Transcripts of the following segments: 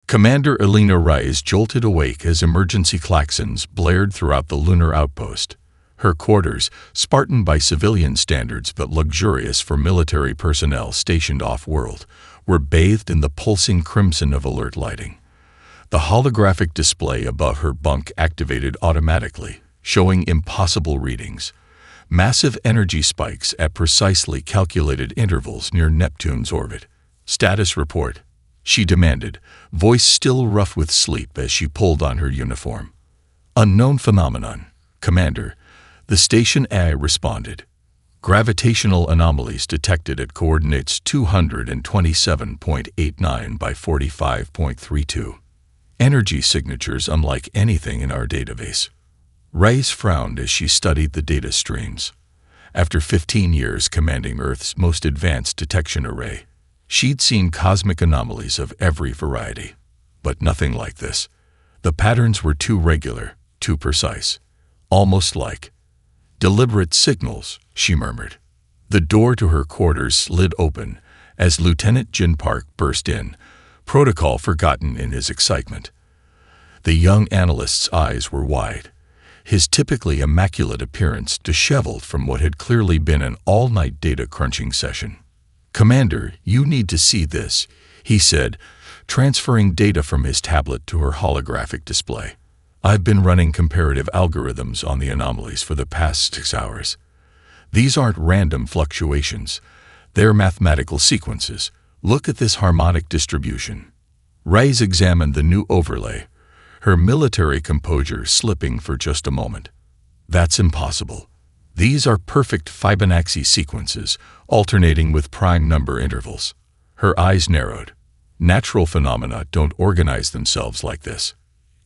Commander Elena Rice jolted awake as emergency klaxons blared throughout the lunar outpost. Her quarters, Spartan by civilian standards but luxurious for military personnel stationed off-world, were bathed in the pulsing crimson of alert lighting. The holographic display above her bunk activated automatically, showing impossible readings. Massive energy spikes at precisely calculated intervals near Neptune's orbit. "Status report," she demanded, voice still rough with sleep as she pulled on her uniform. "Unknown phenomenon, Commander," the station AI responded. "Gravitational anomalies detected at coordinates 227.89 by 45.32. Energy signatures unlike anything in our database." Rice frowned as she studied the data streams. After 15 years commanding Earth's most advanced detection array, she'd seen cosmic anomalies of every variety, but nothing like this. The patterns were too regular, too precise, almost like deliberate signals, she murmured. The door to her quarters slid open as Lieutenant Jin Park burst in, protocol forgotten in his excitement. The young analyst's eyes were wide, his typically immaculate appearance disheveled from what had clearly been an all-night data crunching session. "Commander, you need to see this," he said, transferring data from his tablet to her holographic display. "I've been running comparative algorithms on the anomalies for the past 6 hours. These aren't random fluctuations. They're mathematical sequences. Look at this harmonic distribution." Rice examined the new overlay, her military composure slipping for just a moment. "That's impossible. These are perfect Fibonacci sequences, alternating with prime number intervals." Her eyes narrowed. "Natural phenomena don't organize themselves like this."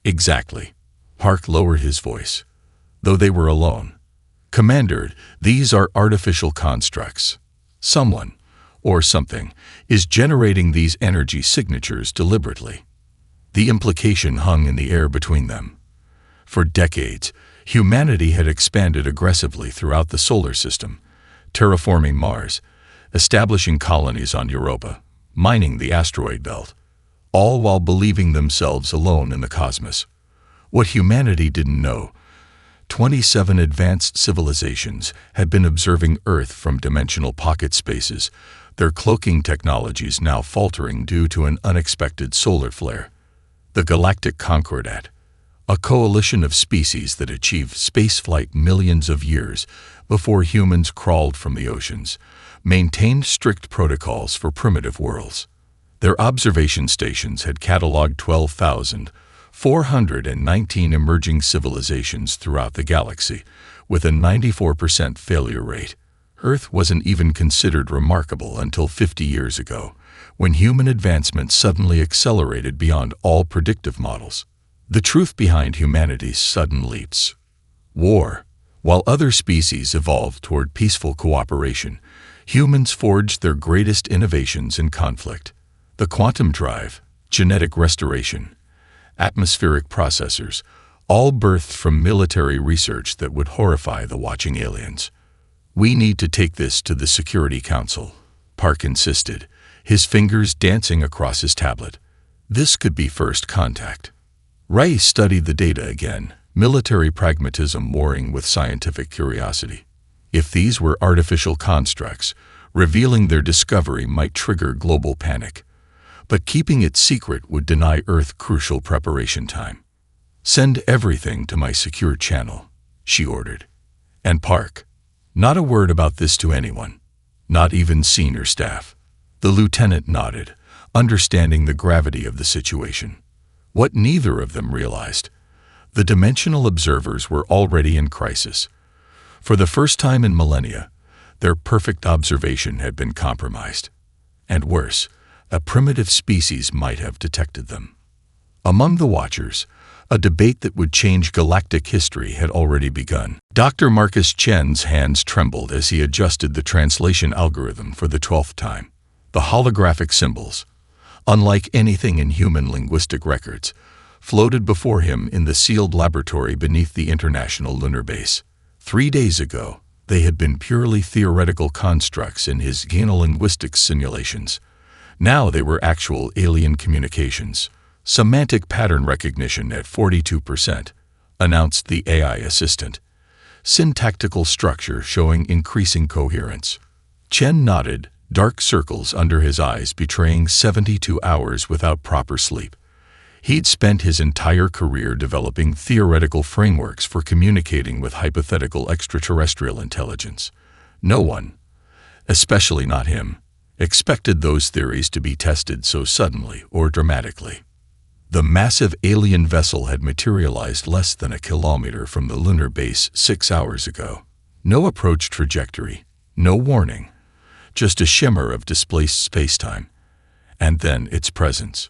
"Exactly." Park lowered his voice, though they were alone. "Commander, these are artificial constructs. Someone, or something, is generating these energy signatures deliberately." The implication hung in the air between them. For decades, humanity had expanded aggressively throughout the solar system, terraforming Mars, establishing colonies on Europa, mining the asteroid belt, all while believing themselves alone in the cosmos. What humanity didn't know, 27 advanced civilizations had been observing Earth from dimensional pocket spaces, their cloaking technologies now faltering due to an unexpected solar flare. The Galactic Concordat, a coalition of species that achieved spaceflight millions of years before humans crawled from the oceans, maintained strict protocols for primitive worlds. Their observation stations had cataloged 12,419 emerging civilizations throughout the galaxy, with a 94% failure rate. Earth wasn't even considered remarkable until 50 years ago, when human advancement suddenly accelerated beyond all predictive models. The truth behind humanity's sudden leaps. War. While other species evolved toward peaceful cooperation, humans forged their greatest innovations in conflict. The quantum drive, genetic restoration, atmospheric processors, all birthed from military research that would horrify the watching aliens. "We need to take this to the Security Council," Park insisted, his fingers dancing across his tablet. This could be first contact. Rice studied the data again, military pragmatism warring with scientific curiosity. If these were artificial constructs, revealing their discovery might trigger global panic. But keeping it secret would deny Earth crucial preparation time. "Send everything to my secure channel," she ordered. "And Park, not a word about this to anyone, not even senior staff." The lieutenant nodded, understanding the gravity of the situation. What neither of them realized, the dimensional observers were already in crisis. For the first time in millennia, their perfect observation had been compromised. And worse, a primitive species might have detected them. Among the watchers, a debate that would change galactic history had already begun. Dr. Marcus Chen's hands trembled as he adjusted the translation algorithm for the 12th time. The holographic symbols, unlike anything in human linguistic records, floated before him in the sealed laboratory beneath the International Lunar Base. 3 days ago, they had been purely theoretical constructs in his genolinguistics simulations. Now they were actual alien communications, Semantic pattern recognition at 42%, announced the AI assistant. Syntactical structure showing increasing coherence. Chen nodded, dark circles under his eyes betraying 72 hours without proper sleep. He'd spent his entire career developing theoretical frameworks for communicating with hypothetical extraterrestrial intelligence. No one, especially not him, expected those theories to be tested so suddenly or dramatically. The massive alien vessel had materialized less than a kilometer from the lunar base 6 hours ago. No approach trajectory, no warning, just a shimmer of displaced spacetime. And then its presence.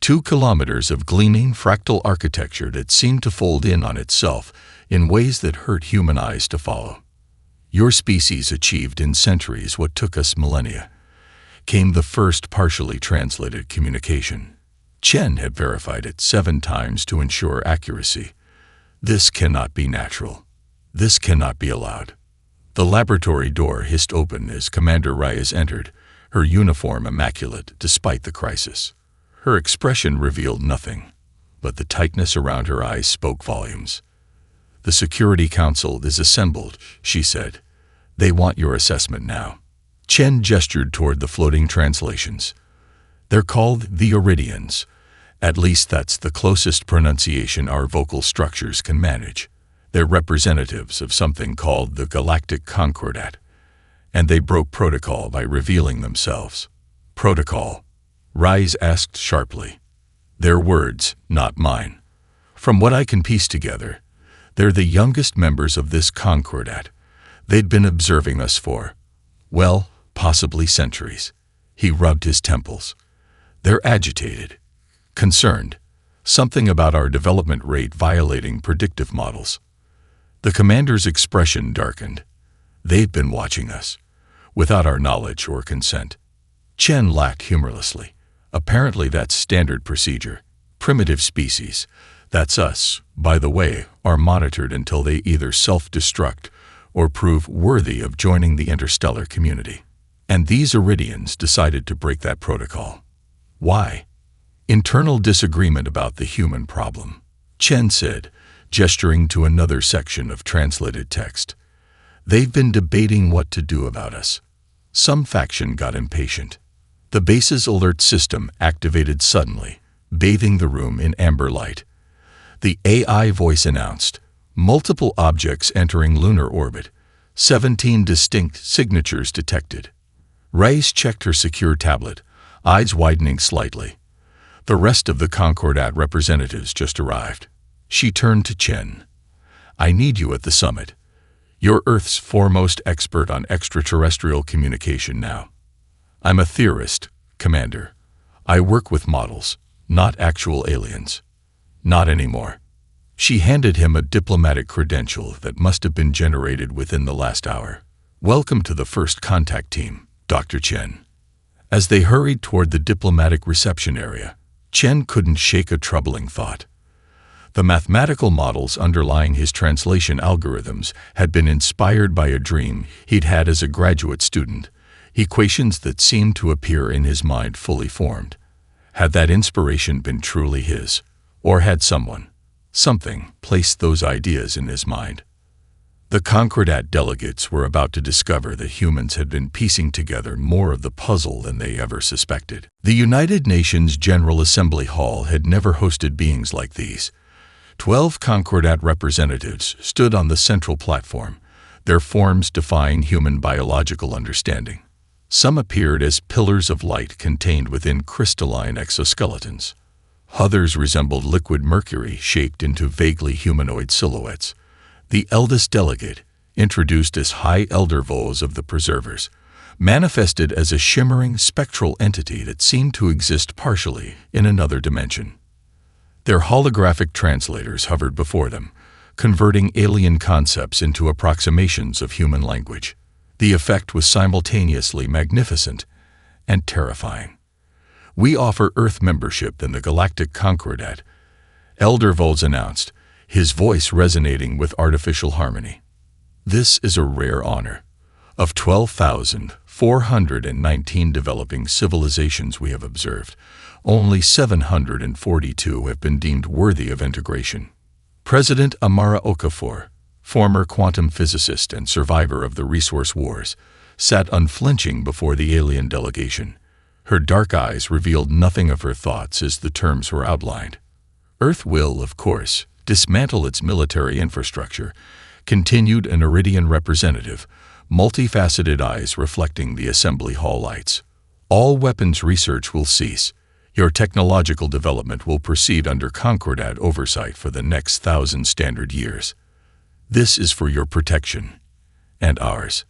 2 kilometers of gleaming fractal architecture that seemed to fold in on itself in ways that hurt human eyes to follow. Your species achieved in centuries what took us millennia. Came the first partially translated communication. Chen had verified it 7 times to ensure accuracy. This cannot be natural. This cannot be allowed. The laboratory door hissed open as Commander Reyes entered, her uniform immaculate despite the crisis. Her expression revealed nothing, but the tightness around her eyes spoke volumes. "The Security Council is assembled," she said. "They want your assessment now." Chen gestured toward the floating translations. "They're called the Iridians. At least that's the closest pronunciation our vocal structures can manage. They're representatives of something called the Galactic Concordat, and they broke protocol by revealing themselves." "Protocol?" Reyes asked sharply. "Their words, not mine. From what I can piece together, they're the youngest members of this Concordat. They'd been observing us for, well, possibly centuries." He rubbed his temples. "They're agitated. Concerned. Something about our development rate violating predictive models." The commander's expression darkened. "They've been watching us, without our knowledge or consent." Chen laughed humorlessly. "Apparently that's standard procedure. Primitive species, that's us, by the way, are monitored until they either self-destruct or prove worthy of joining the interstellar community. And these Iridians decided to break that protocol. Why? Internal disagreement about the human problem," Chen said, gesturing to another section of translated text. "They've been debating what to do about us. Some faction got impatient. The base's alert system activated suddenly, bathing the room in amber light. The AI voice announced, multiple objects entering lunar orbit, 17 distinct signatures detected. Reyes checked her secure tablet, eyes widening slightly. The rest of the Concordat representatives just arrived. She turned to Chen. "I need you at the summit. You're Earth's foremost expert on extraterrestrial communication now." "I'm a theorist, Commander. I work with models, not actual aliens." "Not anymore." She handed him a diplomatic credential that must have been generated within the last hour. "Welcome to the first contact team, Dr. Chen." As they hurried toward the diplomatic reception area, Chen couldn't shake a troubling thought. The mathematical models underlying his translation algorithms had been inspired by a dream he'd had as a graduate student, equations that seemed to appear in his mind fully formed. Had that inspiration been truly his, or had something, placed those ideas in his mind? The Concordat delegates were about to discover that humans had been piecing together more of the puzzle than they ever suspected. The United Nations General Assembly Hall had never hosted beings like these. 12 Concordat representatives stood on the central platform, their forms defying human biological understanding. Some appeared as pillars of light contained within crystalline exoskeletons. Others resembled liquid mercury shaped into vaguely humanoid silhouettes. The eldest delegate, introduced as High Elder Voles of the Preservers, manifested as a shimmering spectral entity that seemed to exist partially in another dimension. Their holographic translators hovered before them, converting alien concepts into approximations of human language. The effect was simultaneously magnificent and terrifying. "We offer Earth membership in the Galactic Concordat," Elder Voles announced, his voice resonating with artificial harmony. "This is a rare honor. Of 12,419 developing civilizations we have observed, Only 742 have been deemed worthy of integration. President Amara Okafor, former quantum physicist and survivor of the resource wars, sat unflinching before the alien delegation. Her dark eyes revealed nothing of her thoughts as the terms were outlined. Earth will, of course, dismantle its military infrastructure, continued an Iridian representative, multifaceted eyes reflecting the assembly hall lights. All weapons research will cease. Your technological development will proceed under Concordat oversight for the next 1,000 standard years. This is for your protection. And ours.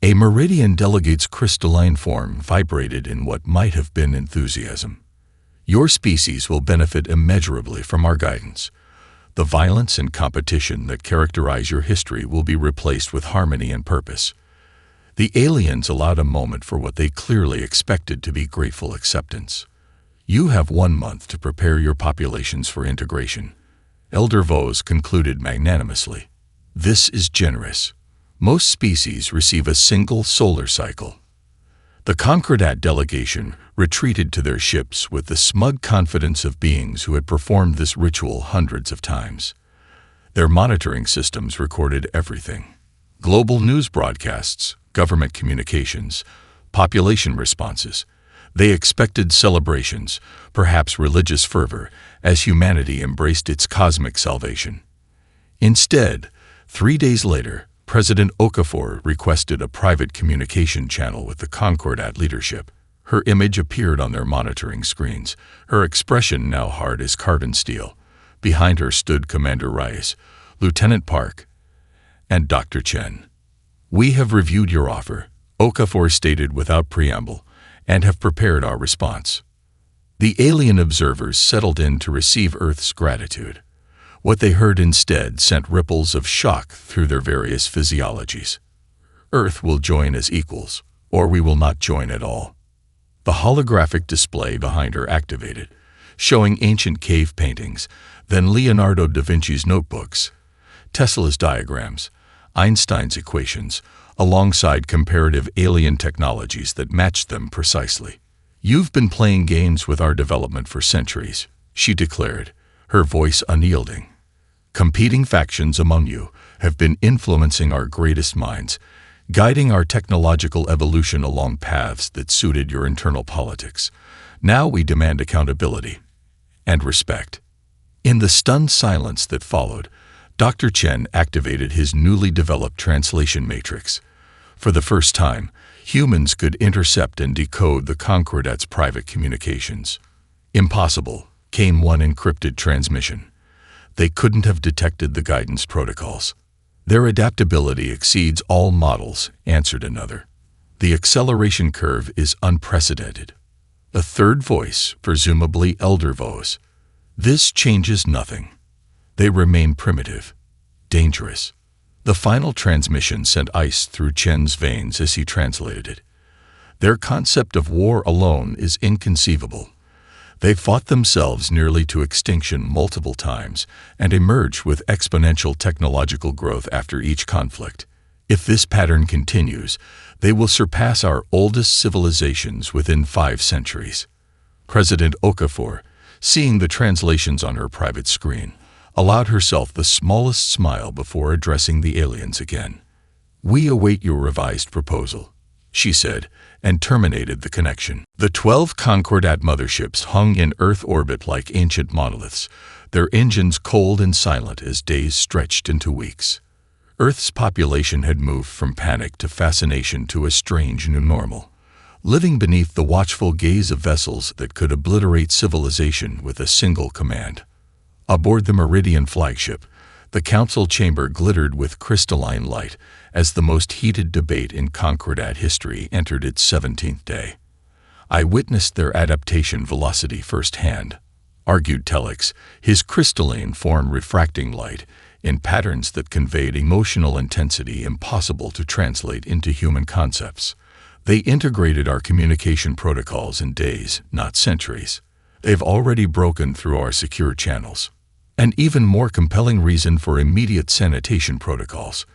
A Meridian delegate's crystalline form vibrated in what might have been enthusiasm. Your species will benefit immeasurably from our guidance. The violence and competition that characterize your history will be replaced with harmony and purpose. The aliens allowed a moment for what they clearly expected to be grateful acceptance. You have 1 month to prepare your populations for integration. Elder Vos concluded magnanimously. This is generous. Most species receive a single solar cycle. The Concordat delegation retreated to their ships with the smug confidence of beings who had performed this ritual hundreds of times. Their monitoring systems recorded everything. Global news broadcasts, government communications, population responses. They expected celebrations, perhaps religious fervor, as humanity embraced its cosmic salvation. Instead, 3 days later, President Okafor requested a private communication channel with the Concordat leadership. Her image appeared on their monitoring screens, her expression now hard as carbon steel. Behind her stood Commander Rice, Lieutenant Park, and Dr. Chen. "We have reviewed your offer," Okafor stated without preamble, "and have prepared our response." The alien observers settled in to receive Earth's gratitude. What they heard instead sent ripples of shock through their various physiologies. Earth will join as equals, or we will not join at all. The holographic display behind her activated, showing ancient cave paintings, then Leonardo da Vinci's notebooks, Tesla's diagrams, Einstein's equations, alongside comparative alien technologies that matched them precisely. "You've been playing games with our development for centuries," she declared, her voice unyielding. "Competing factions among you have been influencing our greatest minds, guiding our technological evolution along paths that suited your internal politics. Now we demand accountability and respect." In the stunned silence that followed, Dr. Chen activated his newly developed translation matrix. For the first time, humans could intercept and decode the Concordat's private communications. "Impossible," came one encrypted transmission. "They couldn't have detected the guidance protocols." "Their adaptability exceeds all models," answered another. "The acceleration curve is unprecedented." A third voice, presumably Elder Vos. "This changes nothing. They remain primitive, dangerous." The final transmission sent ice through Chen's veins as he translated it. "Their concept of war alone is inconceivable. They fought themselves nearly to extinction multiple times and emerged with exponential technological growth after each conflict. If this pattern continues, they will surpass our oldest civilizations within 5 centuries. President Okafor, seeing the translations on her private screen, allowed herself the smallest smile before addressing the aliens again. "We await your revised proposal," she said, and terminated the connection. The 12 Concordat motherships hung in Earth orbit like ancient monoliths, their engines cold and silent as days stretched into weeks. Earth's population had moved from panic to fascination to a strange new normal, living beneath the watchful gaze of vessels that could obliterate civilization with a single command. Aboard the Meridian flagship, the council chamber glittered with crystalline light as the most heated debate in Concordat history entered its 17th day. "I witnessed their adaptation velocity firsthand," argued Telex, his crystalline form refracting light in patterns that conveyed emotional intensity impossible to translate into human concepts. "They integrated our communication protocols in days, not centuries. They've already broken through our secure channels. An even more compelling reason for immediate sanitation protocols,"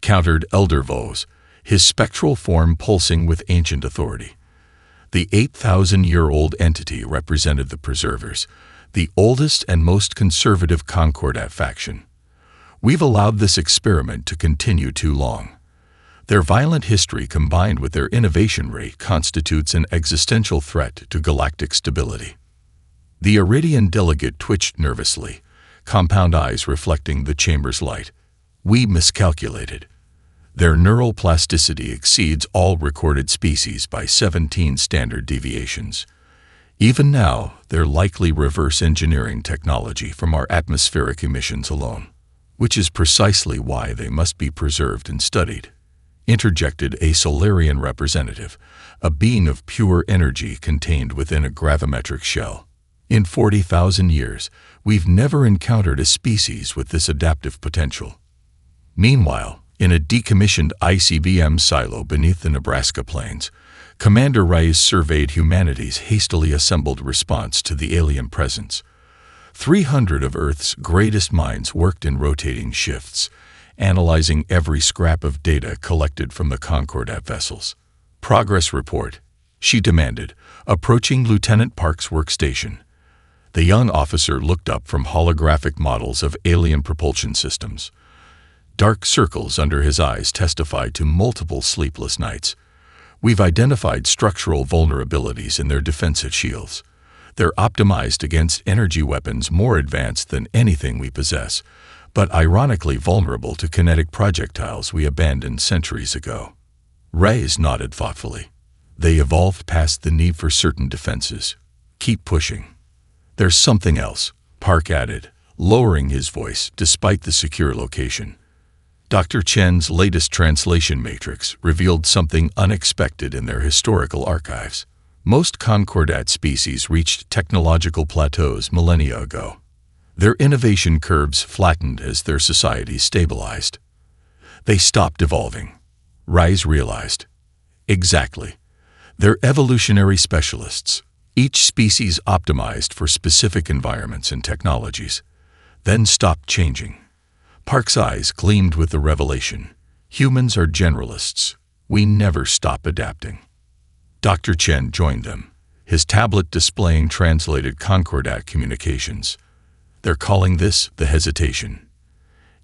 countered Elder Vos, his spectral form pulsing with ancient authority. The 8,000-year-old entity represented the Preservers, the oldest and most conservative Concordat faction. We've allowed this experiment to continue too long. Their violent history combined with their innovation rate constitutes an existential threat to galactic stability. The Iridian delegate twitched nervously, compound eyes reflecting the chamber's light. We miscalculated. Their neural plasticity exceeds all recorded species by 17 standard deviations. Even now, they're likely reverse engineering technology from our atmospheric emissions alone, which is precisely why they must be preserved and studied. Interjected a Solarian representative, a being of pure energy contained within a gravimetric shell. In 40,000 years, we've never encountered a species with this adaptive potential. Meanwhile, in a decommissioned ICBM silo beneath the Nebraska plains, Commander Rice surveyed humanity's hastily assembled response to the alien presence. 300 of Earth's greatest minds worked in rotating shifts, analyzing every scrap of data collected from the Concordat vessels. Progress report, she demanded, approaching Lieutenant Park's workstation. The young officer looked up from holographic models of alien propulsion systems. Dark circles under his eyes testified to multiple sleepless nights. We've identified structural vulnerabilities in their defensive shields. They're optimized against energy weapons more advanced than anything we possess, but ironically vulnerable to kinetic projectiles we abandoned centuries ago. Reyes nodded thoughtfully. They evolved past the need for certain defenses. Keep pushing. There's something else, Park added, lowering his voice despite the secure location. Dr. Chen's latest translation matrix revealed something unexpected in their historical archives. Most Concordat species reached technological plateaus millennia ago. Their innovation curves flattened as their societies stabilized. They stopped evolving. Rise realized. Exactly. They're evolutionary specialists, each species optimized for specific environments and technologies, then stopped changing. Park's eyes gleamed with the revelation. Humans are generalists. We never stop adapting. Dr. Chen joined them, his tablet displaying translated Concordat communications. They're calling this the hesitation.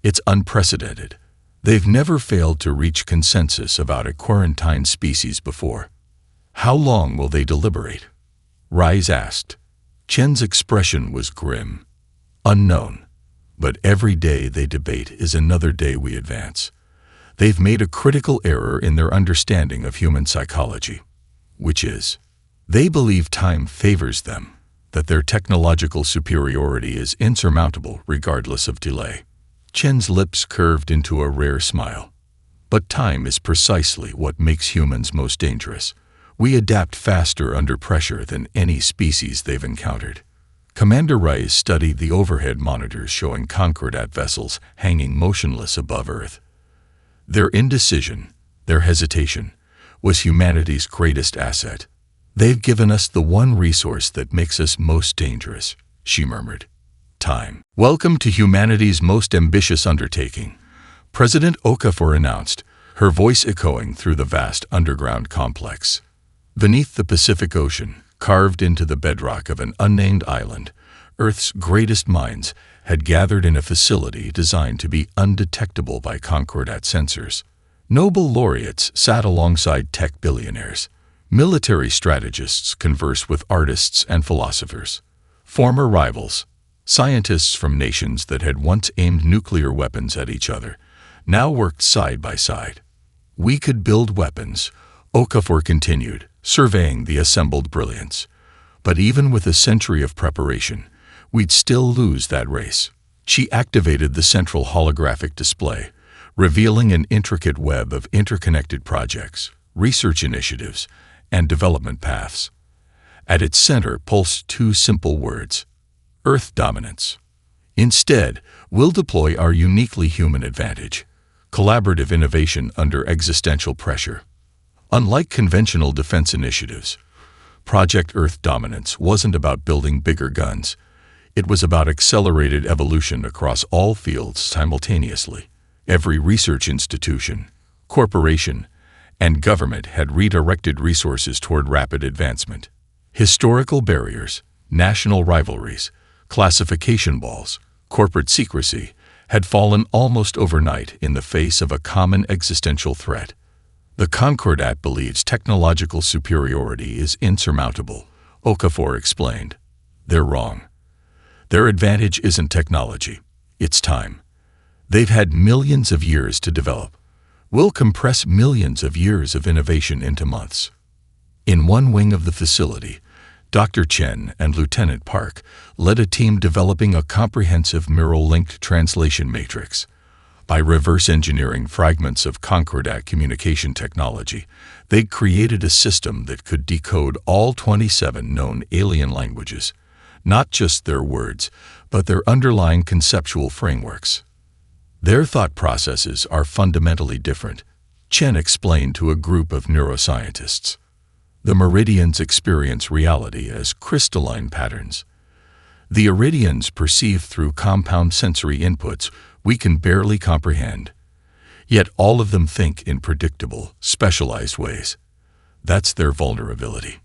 It's unprecedented. They've never failed to reach consensus about a quarantined species before. How long will they deliberate? Rise asked. Chen's expression was grim. Unknown. But every day they debate is another day we advance. They've made a critical error in their understanding of human psychology, which is, they believe time favors them, that their technological superiority is insurmountable regardless of delay. Chen's lips curved into a rare smile. But time is precisely what makes humans most dangerous. We adapt faster under pressure than any species they've encountered. Commander Rice studied the overhead monitors showing Concordat vessels hanging motionless above Earth. Their indecision, their hesitation, was humanity's greatest asset. They've given us the one resource that makes us most dangerous, she murmured. Time. Welcome to humanity's most ambitious undertaking, President Okafor announced, her voice echoing through the vast underground complex. Beneath the Pacific Ocean, carved into the bedrock of an unnamed island, Earth's greatest minds had gathered in a facility designed to be undetectable by Concordat sensors. Nobel laureates sat alongside tech billionaires. Military strategists conversed with artists and philosophers. Former rivals, scientists from nations that had once aimed nuclear weapons at each other, now worked side by side. We could build weapons, Okafor continued, surveying the assembled brilliance. But even with a century of preparation, we'd still lose that race. She activated the central holographic display, revealing an intricate web of interconnected projects, research initiatives, and development paths. At its center pulsed two simple words: Earth dominance. Instead, we'll deploy our uniquely human advantage: collaborative innovation under existential pressure. Unlike conventional defense initiatives, Project Earth Dominance wasn't about building bigger guns. It was about accelerated evolution across all fields simultaneously. Every research institution, corporation, and government had redirected resources toward rapid advancement. Historical barriers, national rivalries, classification walls, corporate secrecy had fallen almost overnight in the face of a common existential threat. The Concordat believes technological superiority is insurmountable, Okafor explained. They're wrong. Their advantage isn't technology, it's time. They've had millions of years to develop. We'll compress millions of years of innovation into months. In one wing of the facility, Dr. Chen and Lieutenant Park led a team developing a comprehensive mirror-linked translation matrix. By reverse engineering fragments of Concordat communication technology, they created a system that could decode all 27 known alien languages, not just their words, but their underlying conceptual frameworks. Their thought processes are fundamentally different, Chen explained to a group of neuroscientists. The Meridians experience reality as crystalline patterns. The Iridians perceive through compound sensory inputs we can barely comprehend. Yet all of them think in predictable, specialized ways. That's their vulnerability.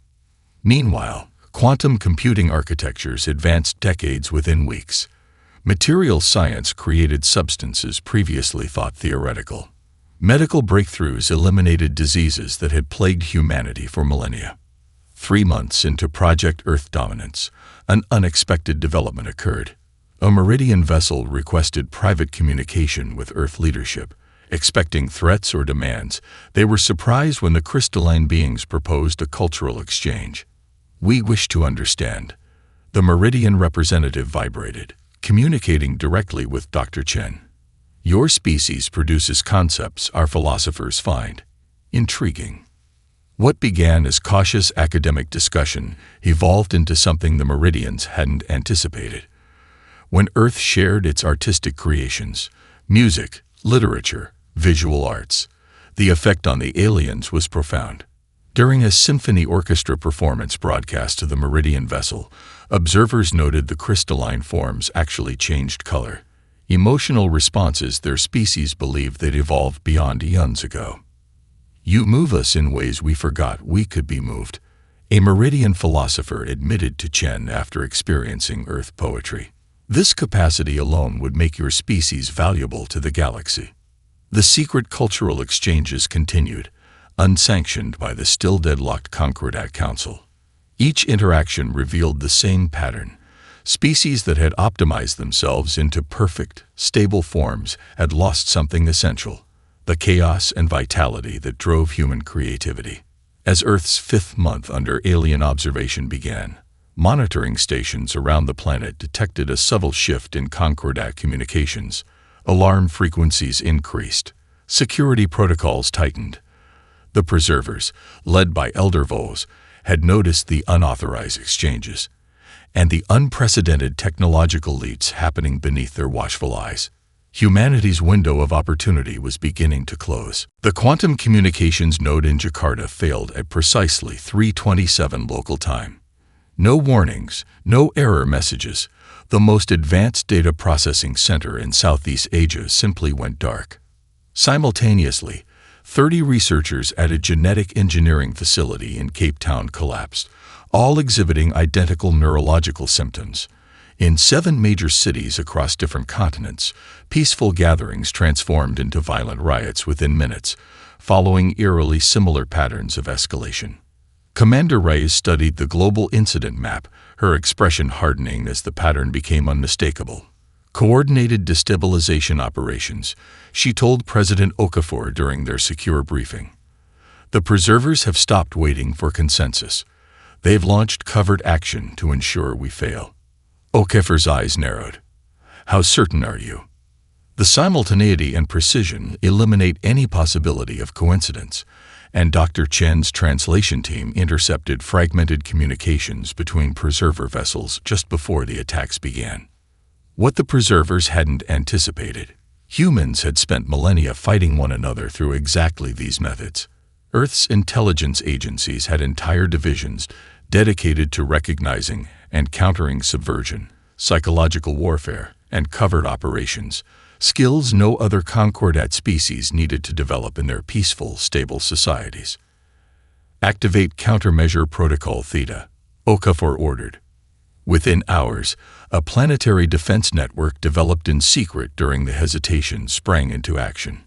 Meanwhile, quantum computing architectures advanced decades within weeks. Material science created substances previously thought theoretical. Medical breakthroughs eliminated diseases that had plagued humanity for millennia. 3 months into Project Earth dominance, an unexpected development occurred. A Meridian vessel requested private communication with Earth leadership. Expecting threats or demands, they were surprised when the crystalline beings proposed a cultural exchange. We wish to understand. The Meridian representative vibrated, communicating directly with Dr. Chen. Your species produces concepts our philosophers find intriguing. What began as cautious academic discussion evolved into something the Meridians hadn't anticipated. When Earth shared its artistic creations, music, literature, visual arts, the effect on the aliens was profound. During a symphony orchestra performance broadcast to the Meridian vessel, observers noted the crystalline forms actually changed color. Emotional responses their species believed they'd evolved beyond eons ago. You move us in ways we forgot we could be moved, a Meridian philosopher admitted to Chen after experiencing Earth poetry. This capacity alone would make your species valuable to the galaxy. The secret cultural exchanges continued, unsanctioned by the still deadlocked Concordat Council. Each interaction revealed the same pattern. Species that had optimized themselves into perfect, stable forms had lost something essential, the chaos and vitality that drove human creativity. As Earth's 5th month under alien observation began, monitoring stations around the planet detected a subtle shift in Concordat communications. Alarm frequencies increased. Security protocols tightened. The preservers, led by Elder Vos, had noticed the unauthorized exchanges and the unprecedented technological leaps happening beneath their watchful eyes. Humanity's window of opportunity was beginning to close. The quantum communications node in Jakarta failed at precisely 3:27 local time. No warnings, no error messages. The most advanced data processing center in Southeast Asia simply went dark. Simultaneously, 30 researchers at a genetic engineering facility in Cape Town collapsed, all exhibiting identical neurological symptoms. In 7 major cities across different continents, peaceful gatherings transformed into violent riots within minutes, following eerily similar patterns of escalation. Commander Reyes studied the global incident map, her expression hardening as the pattern became unmistakable. Coordinated destabilization operations, she told President Okafor during their secure briefing. The preservers have stopped waiting for consensus. They've launched covert action to ensure we fail. Okafor's eyes narrowed. How certain are you? The simultaneity and precision eliminate any possibility of coincidence, and Dr. Chen's translation team intercepted fragmented communications between preserver vessels just before the attacks began. What the preservers hadn't anticipated. Humans had spent millennia fighting one another through exactly these methods. Earth's intelligence agencies had entire divisions dedicated to recognizing and countering subversion, psychological warfare, and covert operations. skills no other Concordat species needed to develop in their peaceful, stable societies. Activate Countermeasure Protocol Theta, Okafor ordered. Within hours, a planetary defense network developed in secret during the hesitation sprang into action.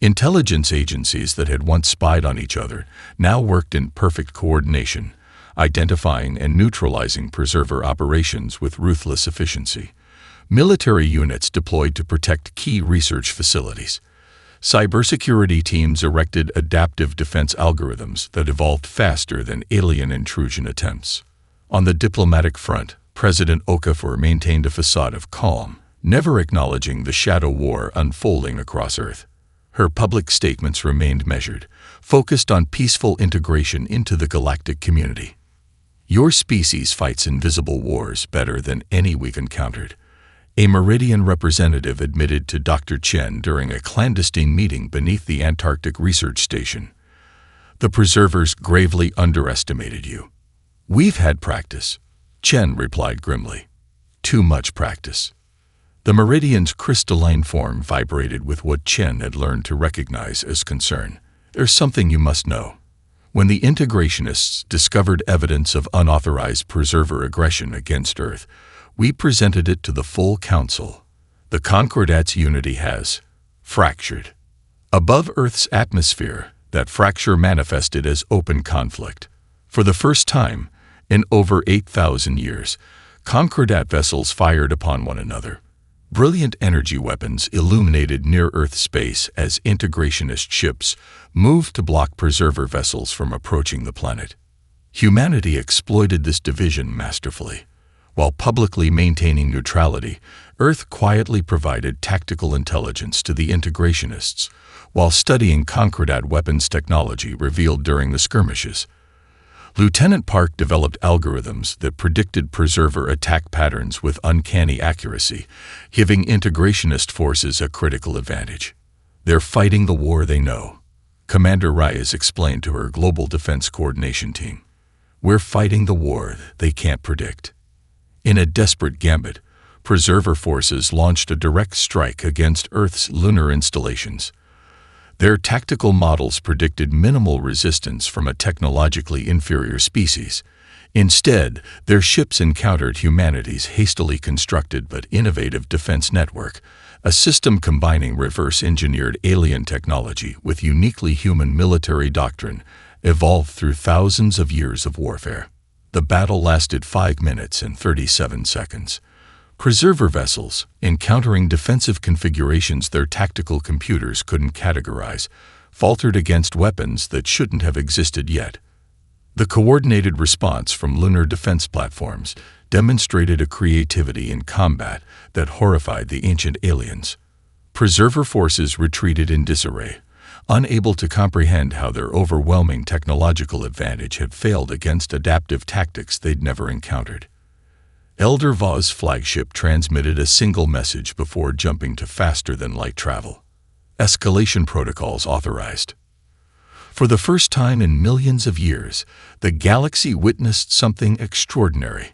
Intelligence agencies that had once spied on each other now worked in perfect coordination, identifying and neutralizing preserver operations with ruthless efficiency. Military units deployed to protect key research facilities. Cybersecurity teams erected adaptive defense algorithms that evolved faster than alien intrusion attempts. On the diplomatic front, President Okafor maintained a facade of calm, never acknowledging the shadow war unfolding across Earth. Her public statements remained measured, focused on peaceful integration into the galactic community. Your species fights invisible wars better than any we've encountered, a Meridian representative admitted to Dr. Chen during a clandestine meeting beneath the Antarctic Research Station. The preservers gravely underestimated you. We've had practice, Chen replied grimly. Too much practice. The Meridian's crystalline form vibrated with what Chen had learned to recognize as concern. There's something you must know. When the integrationists discovered evidence of unauthorized preserver aggression against Earth, we presented it to the full council. The Concordat's unity has fractured. Above Earth's atmosphere, that fracture manifested as open conflict. For the first time, in over 8,000 years, Concordat vessels fired upon one another. Brilliant energy weapons illuminated near-Earth space as integrationist ships moved to block preserver vessels from approaching the planet. Humanity exploited this division masterfully. While publicly maintaining neutrality, Earth quietly provided tactical intelligence to the integrationists, while studying Concordat weapons technology revealed during the skirmishes. Lieutenant Park developed algorithms that predicted preserver attack patterns with uncanny accuracy, giving integrationist forces a critical advantage. They're fighting the war they know, Commander Reyes explained to her Global Defense Coordination team. We're fighting the war they can't predict. In a desperate gambit, preserver forces launched a direct strike against Earth's lunar installations. Their tactical models predicted minimal resistance from a technologically inferior species. Instead, their ships encountered humanity's hastily constructed but innovative defense network, a system combining reverse-engineered alien technology with uniquely human military doctrine evolved through thousands of years of warfare. The battle lasted 5 minutes and 37 seconds. Preserver vessels, encountering defensive configurations their tactical computers couldn't categorize, faltered against weapons that shouldn't have existed yet. The coordinated response from lunar defense platforms demonstrated a creativity in combat that horrified the ancient aliens. Preserver forces retreated in disarray, unable to comprehend how their overwhelming technological advantage had failed against adaptive tactics they'd never encountered. Elder Vaugh's flagship transmitted a single message before jumping to faster-than-light travel. Escalation protocols authorized. For the first time in millions of years, the galaxy witnessed something extraordinary.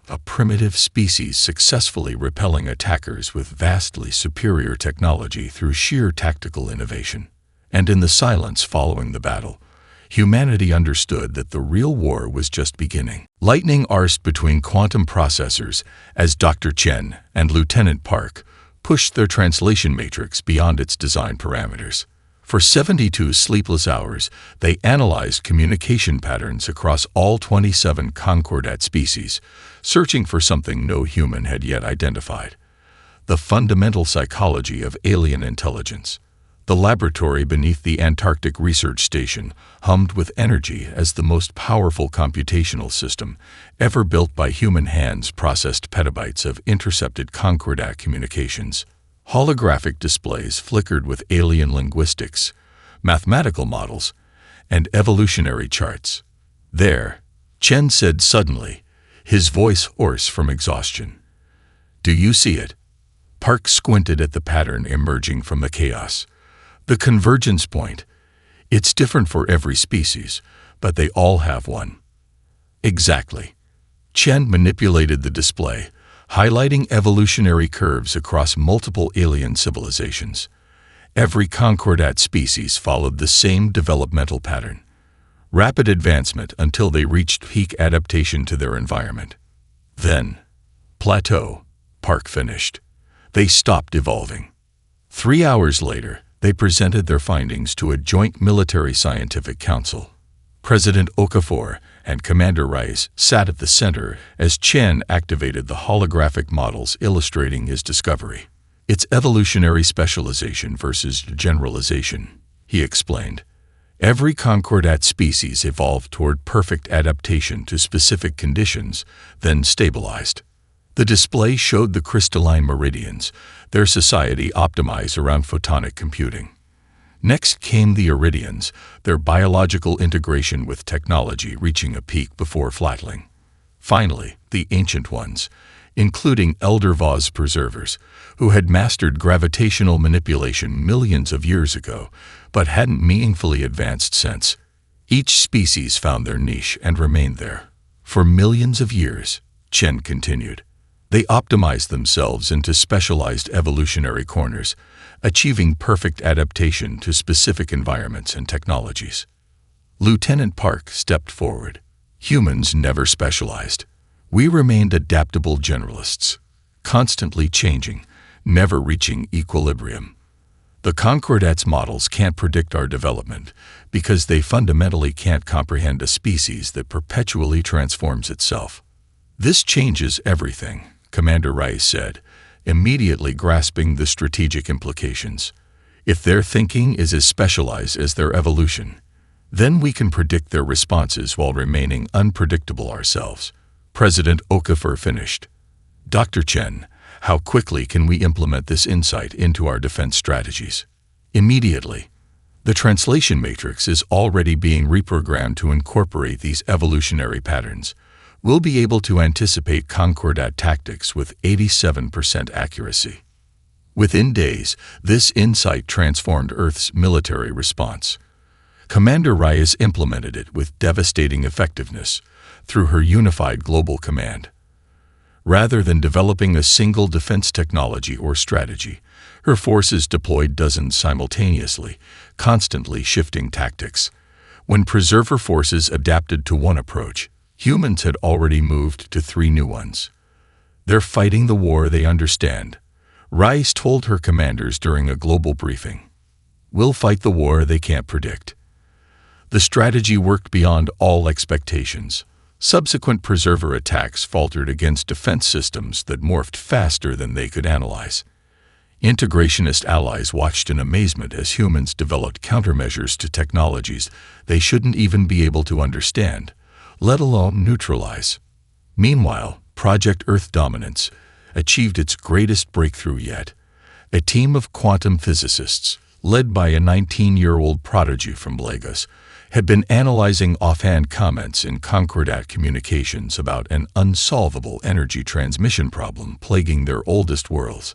A primitive species successfully repelling attackers with vastly superior technology through sheer tactical innovation. And in the silence following the battle, humanity understood that the real war was just beginning. Lightning arced between quantum processors as Dr. Chen and Lieutenant Park pushed their translation matrix beyond its design parameters. For 72 sleepless hours, they analyzed communication patterns across all 27 Concordat species, searching for something no human had yet identified: the fundamental psychology of alien intelligence. The laboratory beneath the Antarctic Research Station hummed with energy as the most powerful computational system ever built by human hands processed petabytes of intercepted Concordat communications. Holographic displays flickered with alien linguistics, mathematical models, and evolutionary charts. There, Chen said suddenly, his voice hoarse from exhaustion. Do you see it? Park squinted at the pattern emerging from the chaos. The convergence point. It's different for every species, but they all have one. Exactly. Chen manipulated the display, highlighting evolutionary curves across multiple alien civilizations. Every Concordat species followed the same developmental pattern: rapid advancement until they reached peak adaptation to their environment. Then, plateau, Park finished. They stopped evolving. 3 hours later, they presented their findings to a joint military scientific council. President Okafor and Commander Rice sat at the center as Chen activated the holographic models illustrating his discovery. It's evolutionary specialization versus generalization, he explained. Every Concordat species evolved toward perfect adaptation to specific conditions, then stabilized. The display showed the crystalline meridians, their society optimized around photonic computing. Next came the iridians, their biological integration with technology reaching a peak before flattening. Finally, the ancient ones, including elder vase preservers, who had mastered gravitational manipulation millions of years ago, but hadn't meaningfully advanced since. Each species found their niche and remained there. For millions of years, Chen continued. They optimized themselves into specialized evolutionary corners, achieving perfect adaptation to specific environments and technologies. Lieutenant Park stepped forward. Humans never specialized. We remained adaptable generalists, constantly changing, never reaching equilibrium. The Concordat's models can't predict our development because they fundamentally can't comprehend a species that perpetually transforms itself. This changes everything, Commander Rice said, immediately grasping the strategic implications. If their thinking is as specialized as their evolution, then we can predict their responses while remaining unpredictable ourselves. President Okafor finished. Dr. Chen, how quickly can we implement this insight into our defense strategies? Immediately. The translation matrix is already being reprogrammed to incorporate these evolutionary patterns. We'll be able to anticipate Concordat tactics with 87% accuracy. Within days, this insight transformed Earth's military response. Commander Rice implemented it with devastating effectiveness through her unified global command. Rather than developing a single defense technology or strategy, her forces deployed dozens simultaneously, constantly shifting tactics. When preserver forces adapted to one approach, humans had already moved to 3 new ones. They're fighting the war they understand, Rice told her commanders during a global briefing. We'll fight the war they can't predict. The strategy worked beyond all expectations. Subsequent preserver attacks faltered against defense systems that morphed faster than they could analyze. Integrationist allies watched in amazement as humans developed countermeasures to technologies they shouldn't even be able to understand, let alone neutralize. Meanwhile, Project Earth Dominance achieved its greatest breakthrough yet. A team of quantum physicists, led by a 19-year-old prodigy from Lagos, had been analyzing offhand comments in Concordat communications about an unsolvable energy transmission problem plaguing their oldest worlds.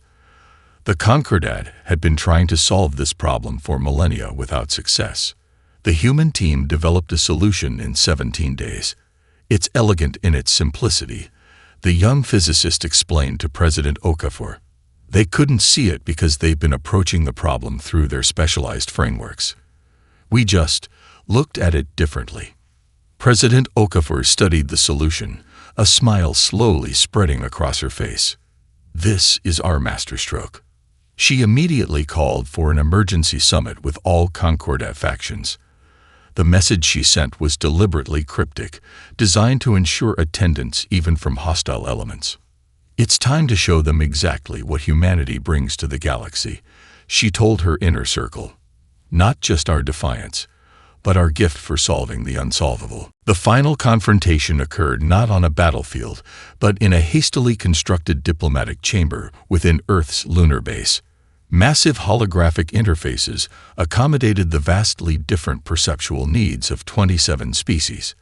The Concordat had been trying to solve this problem for millennia without success. The human team developed a solution in 17 days. It's elegant in its simplicity, the young physicist explained to President Okafor. They couldn't see it because they've been approaching the problem through their specialized frameworks. We just looked at it differently. President Okafor studied the solution, a smile slowly spreading across her face. This is our masterstroke. She immediately called for an emergency summit with all Concordat factions. The message she sent was deliberately cryptic, designed to ensure attendance even from hostile elements. It's time to show them exactly what humanity brings to the galaxy, she told her inner circle. Not just our defiance, but our gift for solving the unsolvable. The final confrontation occurred not on a battlefield, but in a hastily constructed diplomatic chamber within Earth's lunar base. Massive holographic interfaces accommodated the vastly different perceptual needs of 27 species.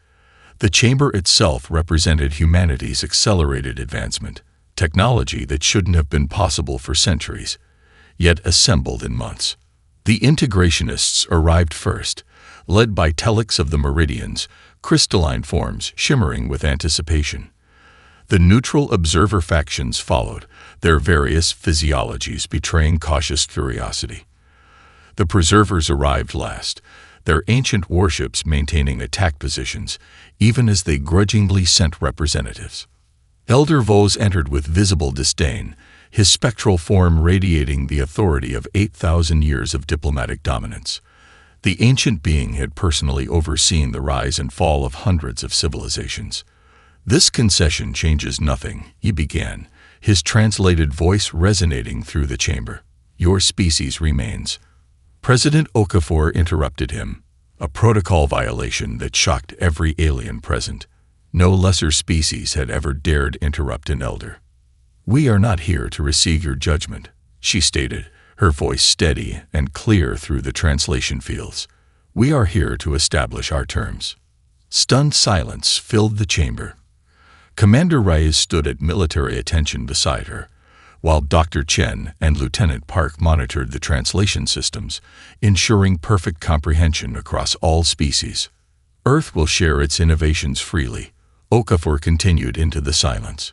The chamber itself represented humanity's accelerated advancement, technology that shouldn't have been possible for centuries, yet assembled in months. The integrationists arrived first, led by Telex of the Meridians, crystalline forms shimmering with anticipation. The neutral observer factions followed, their various physiologies betraying cautious curiosity. The preservers arrived last, their ancient warships maintaining attack positions, even as they grudgingly sent representatives. Elder Vos entered with visible disdain, his spectral form radiating the authority of 8,000 years of diplomatic dominance. The ancient being had personally overseen the rise and fall of hundreds of civilizations. "This concession changes nothing," he began, his translated voice resonating through the chamber. "Your species remains." President Okafor interrupted him, a protocol violation that shocked every alien present. No lesser species had ever dared interrupt an elder. "We are not here to receive your judgment," she stated, her voice steady and clear through the translation fields. "We are here to establish our terms." Stunned silence filled the chamber. Commander Reyes stood at military attention beside her, while Dr. Chen and Lieutenant Park monitored the translation systems, ensuring perfect comprehension across all species. "Earth will share its innovations freely," Okafor continued into the silence.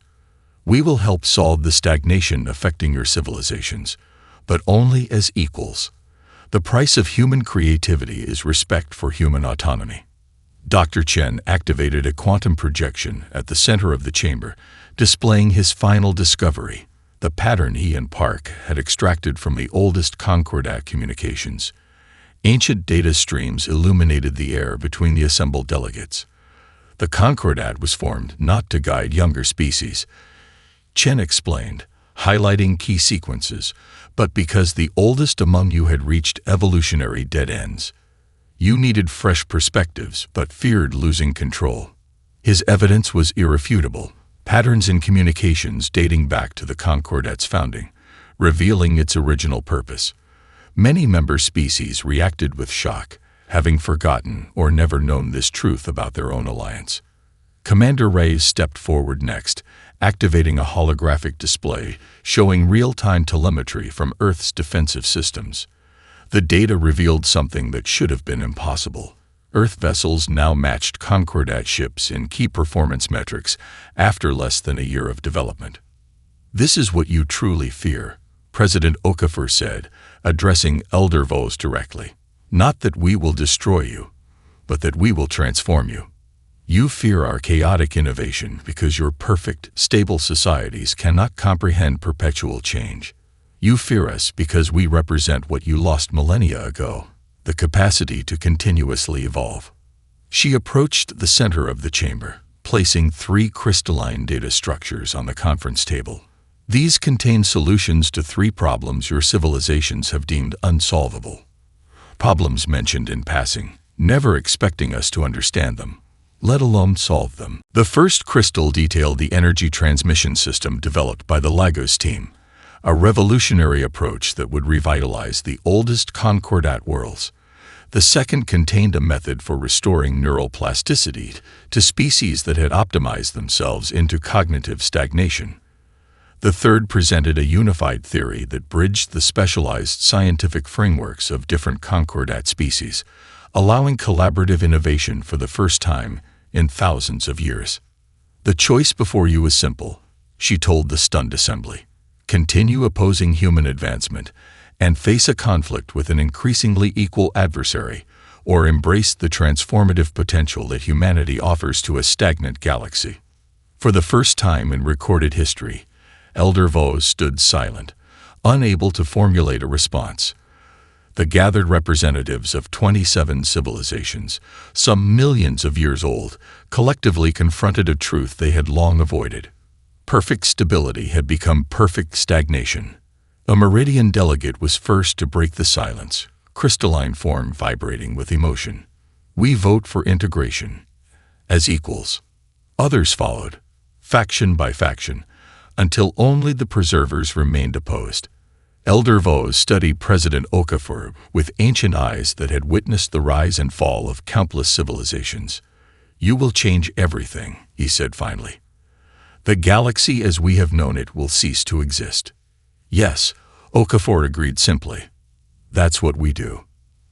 "We will help solve the stagnation affecting your civilizations, but only as equals. The price of human creativity is respect for human autonomy." Dr. Chen activated a quantum projection at the center of the chamber, displaying his final discovery, the pattern he and Park had extracted from the oldest Concordat communications. Ancient data streams illuminated the air between the assembled delegates. The Concordat was formed not to guide younger species, Chen explained, highlighting key sequences, but because the oldest among you had reached evolutionary dead ends. You needed fresh perspectives, but feared losing control. His evidence was irrefutable, patterns in communications dating back to the Concordat's founding, revealing its original purpose. Many member species reacted with shock, having forgotten or never known this truth about their own alliance. Commander Reyes stepped forward next, activating a holographic display showing real-time telemetry from Earth's defensive systems. The data revealed something that should have been impossible. Earth vessels now matched Concordat ships in key performance metrics after less than a year of development. "This is what you truly fear," President Okafor said, addressing Elder Vos directly. "Not that we will destroy you, but that we will transform you. You fear our chaotic innovation because your perfect, stable societies cannot comprehend perpetual change. You fear us because we represent what you lost millennia ago, the capacity to continuously evolve." She approached the center of the chamber, placing 3 crystalline data structures on the conference table. "These contain solutions to 3 problems your civilizations have deemed unsolvable. Problems mentioned in passing, never expecting us to understand them, let alone solve them." The first crystal detailed the energy transmission system developed by the Lagos team, a revolutionary approach that would revitalize the oldest Concordat worlds. The second contained a method for restoring neural plasticity to species that had optimized themselves into cognitive stagnation. The third presented a unified theory that bridged the specialized scientific frameworks of different Concordat species, allowing collaborative innovation for the first time in thousands of years. "The choice before you is simple," she told the stunned assembly. "Continue opposing human advancement and face a conflict with an increasingly equal adversary, or embrace the transformative potential that humanity offers to a stagnant galaxy." For the first time in recorded history, Elder Vos stood silent, unable to formulate a response. The gathered representatives of 27 civilizations, some millions of years old, collectively confronted a truth they had long avoided. Perfect stability had become perfect stagnation. A Meridian delegate was first to break the silence, crystalline form vibrating with emotion. "We vote for integration, as equals." Others followed, faction by faction, until only the preservers remained opposed. Elder Vos studied President Okafor with ancient eyes that had witnessed the rise and fall of countless civilizations. "You will change everything," he said finally. "The galaxy as we have known it will cease to exist." "Yes," Okafor agreed simply. "That's what we do."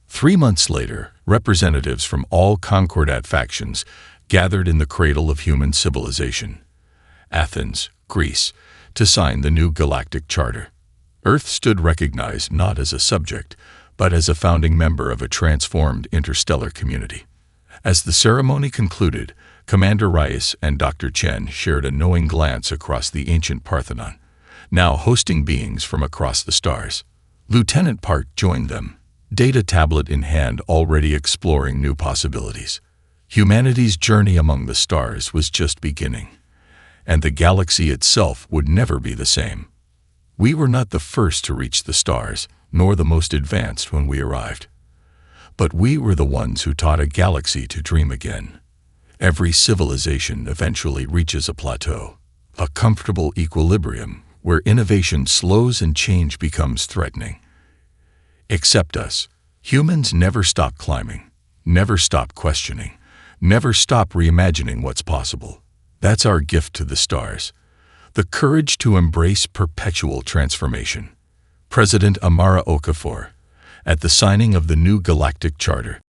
3 months later, representatives from all Concordat factions gathered in the cradle of human civilization. Athens, Greece, to sign the new Galactic Charter. Earth stood recognized not as a subject, but as a founding member of a transformed interstellar community. As the ceremony concluded, Commander Reyes and Dr. Chen shared a knowing glance across the ancient Parthenon, now hosting beings from across the stars. Lieutenant Park joined them, data tablet in hand, already exploring new possibilities. Humanity's journey among the stars was just beginning, and the galaxy itself would never be the same. We were not the first to reach the stars, nor the most advanced when we arrived. But we were the ones who taught a galaxy to dream again. Every civilization eventually reaches a plateau, a comfortable equilibrium where innovation slows and change becomes threatening. Except us. Humans never stop climbing, never stop questioning, never stop reimagining what's possible. That's our gift to the stars. The courage to embrace perpetual transformation. President Amara Okafor, at the signing of the new Galactic Charter,